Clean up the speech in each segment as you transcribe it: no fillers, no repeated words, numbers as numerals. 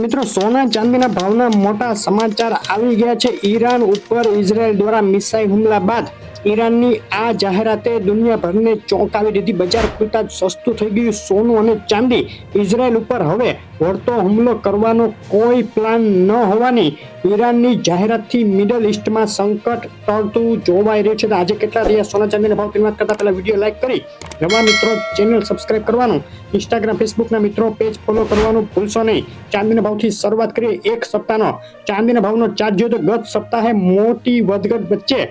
મિત્રો સોના ચાંદીના ભાવના મોટા સમાચાર આવી ગયા છે। ઈરાન ઉપર ઇઝરાયલ દ્વારા મિસાઇલ હુમલા બાદ ઈરાનની આ જાહેરાતે દુનિયાભરને ચોંકાવી દીધી। બજાર ખુલતા જ સસ્તું થઈ ગયું સોનું અને ચાંદી। ઇઝરાયલ ઉપર હવે વળતો હુમલો કરવાનો કોઈ પ્લાન ન હોવાની ઈરાનની જાહેરાતથી મિડલ ઈસ્ટમાં સંકટ ટળતું જોવાઈ રહ્યું છે। તો આજે કેટલા રહ્યા સોના ચાંદીના ભાવ તેની વાત કરતા પહેલા વિડીયો લાઈક કરી નવા મિત્રો ચેનલ સબસ્ક્રાઇબ કરવાનું, ઇન્સ્ટાગ્રામ ફેસબુકના મિત્રો પેજ ફોલો કરવાનું ભૂલશો નહીં। ચાંદીના ભાવથી શરૂઆત કરીએ। એક સપ્તાહનો ચાંદીના ભાવનો ચાર્ટ જોઈએ તો ગત સપ્તાહે મોટી વધઘટ વચ્ચે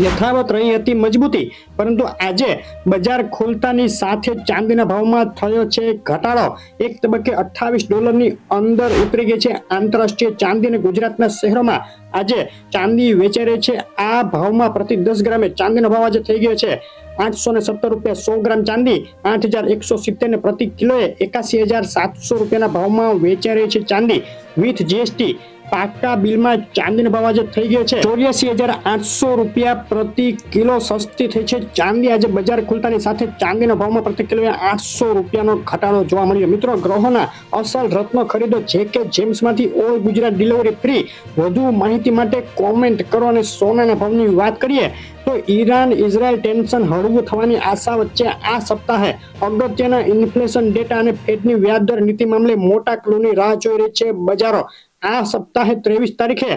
યથાવત રહી હતી મજબૂતી, પરંતુ આજે બજાર ખુલતાની સાથે ચાંદીના ભાવમાં થયો છે ઘટાડો। એક તબક્કે $28 અંદર ઉતરી ગઈ છે। આંતરરાષ્ટ્રીય ચાંદી અને ગુજરાતના શહેરોમાં આજે ચાંદી વેચાઈ રહી છે। આ ભાવમાં પ્રતિ 10 ગ્રામે ચાંદીનો ભાવ આજે થઈ ગયો છે ₹817 100 ગ્રામ ચાંદી 8,170 ને પ્રતિ કિલોએ 81,700 રૂપિયાના ભાવમાં વેચાઈ રહી છે ચાંદી વિથ જીએસટી। પાકા બિલમાં ચાંદીનો ભાવ આજે થઈ ગયો છે ₹84,800 રૂપિયા પ્રતિ કિલો સસ્તી થઈ છે ચાંદી। આજે બજાર ખુલતાની સાથે ચાંદીના ભાવમાં પ્રતિ કિલો ₹800 રૂપિયાનો ઘટાડો જોવા મળ્યો। મિત્રો ગ્રહોના અસલ રત્નો ખરીદો JK જેમ્સમાંથી ઓલ ગુજરાત ડિલિવરી ફ્રી। વધુ માહિતી માટે કોમેન્ટ કરો। અને સોનાના ભાવની વાત કરીએ તો ઈરાન ઇઝરાયલ ટેન્શન હળવું થવાની આશા વચ્ચે આ સપ્તાહે અગત્યના ઇન્ફ્લેશન ડેટા અને ફેડની વ્યાજદર નીતિ મામલે મોટા ક્લૂની રાહ જોઈ રહી છે બજારો। આ સપ્તાહે 23 તારીખે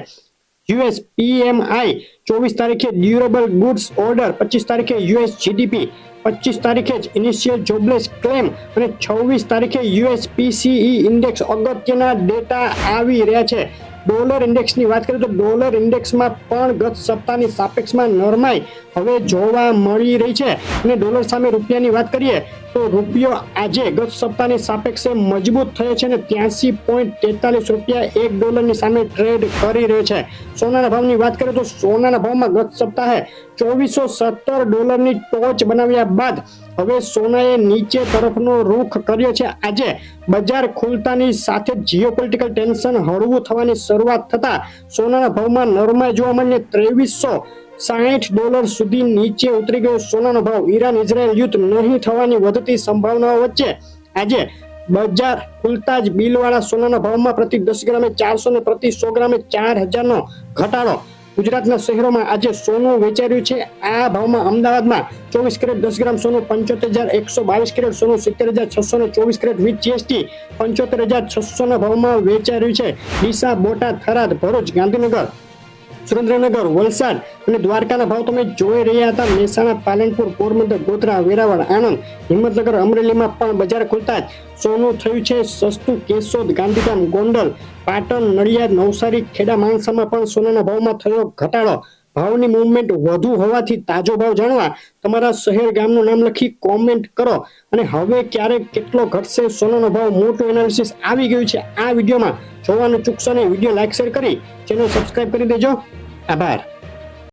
યુએસ PMI, 24 તારીખે ડ્યુરેબલ ગુડ્સ ઓર્ડર, 25 તારીખે યુએસ GDP, 25 તારીખે જ ઇનિશિયલ જોબલેસ ક્લેમ અને 26 તારીખે યુએસ PCE ઇન્ડેક્સ અગત્યના ડેટા આવી રહ્યા છે। ડોલર ઇન્ડેક્સની વાત કરીએ તો ડોલર ઇન્ડેક્સમાં પણ ગત સપ્તાહની સાપેક્ષમાં નરમાઈ હવે જોવા મળી રહી છે। અને ડોલર સામે રૂપિયાની વાત કરીએ તો રૂપિયો આજે ગત સપ્તાહની સાપેક્ષે મજબૂત થયો છે અને 83.43 રૂપિયા $1 સામે ટ્રેડ કરી રહ્યો છે। સોનાના ભાવની વાત કરીએ તો સોનાના ભાવમાં ગત સપ્તાહે $2417 ટોચ બનાવ્યા બાદ હવે સોનાએ નીચે તરફનો રૂખ કર્યો છે। આજે બજાર ખુલતાની સાથે જીઓપોલિટિકલ ટેન્શન હળવું થવાની શરૂઆત થતા સોનાના ભાવમાં નરમાઈ જોવા મળીને $2360 સુધી નીચે ઉતરી ગયો સોનાનો ભાવ। ઈરાન ઇઝરાયલ યુદ્ધ નહીં થવાની વધતી સંભાવનાઓ વચ્ચે આજે બજાર ખુલતા જ બિલવાળા સોનાના ભાવમાં પ્રતિ 10 ગ્રામે 400 ને પ્રતિ 100 ગ્રામે 4000નો ઘટાડો। ગુજરાતના શહેરોમાં આજે સોનું વેચાઈ રહ્યું છે। આ ભાવમાં અમદાવાદમાં 24 કેરેટ 10 ગ્રામ સોનું 75,122, કેરેટ સોનું 70,624, કેરેટ વિથ જીએસટી 75,600 ના ભાવમાં વેચાઈ રહ્યું છે। ડીસા, બોટાદ, થરાદ, ભરૂચ, ગાંધીનગર, સુરેન્દ્રનગર, વલસાડ અને દ્વારકાના ભાવ તમે જોઈ રહ્યા હતા। મહેસાણા, પાલનપુર, પોરબંદર, ગોધરા, વેરાવળ, આણંદ, હિંમતનગર, અમરેલીમાં પણ બજાર ખુલતા જ સોનું થયું છે સસ્તું। કેશોદ, ગાંધીધામ, ગોંડલ, પાટણ, નડિયાદ, નવસારી, ખેડા, માણસામાં પણ સોનાના ભાવમાં થયો ઘટાડો। ભાવની મૂવમેન્ટ વધુ હોવાથી તાજો ભાવ જાણવા તમારા શહેર ગામનું નામ લખી કોમેન્ટ કરો। અને હવે ક્યારે કેટલો ઘટશે સોનાનો ભાવ, મોટું એનાલિસિસ આવી ગયું છે આ વિડીયોમાં જોવાનું ચૂકશો નહીં। વિડીયો લાઈક શેર કરી ચેનલ સબસ્ક્રાઇબ કરી દેજો। આભાર।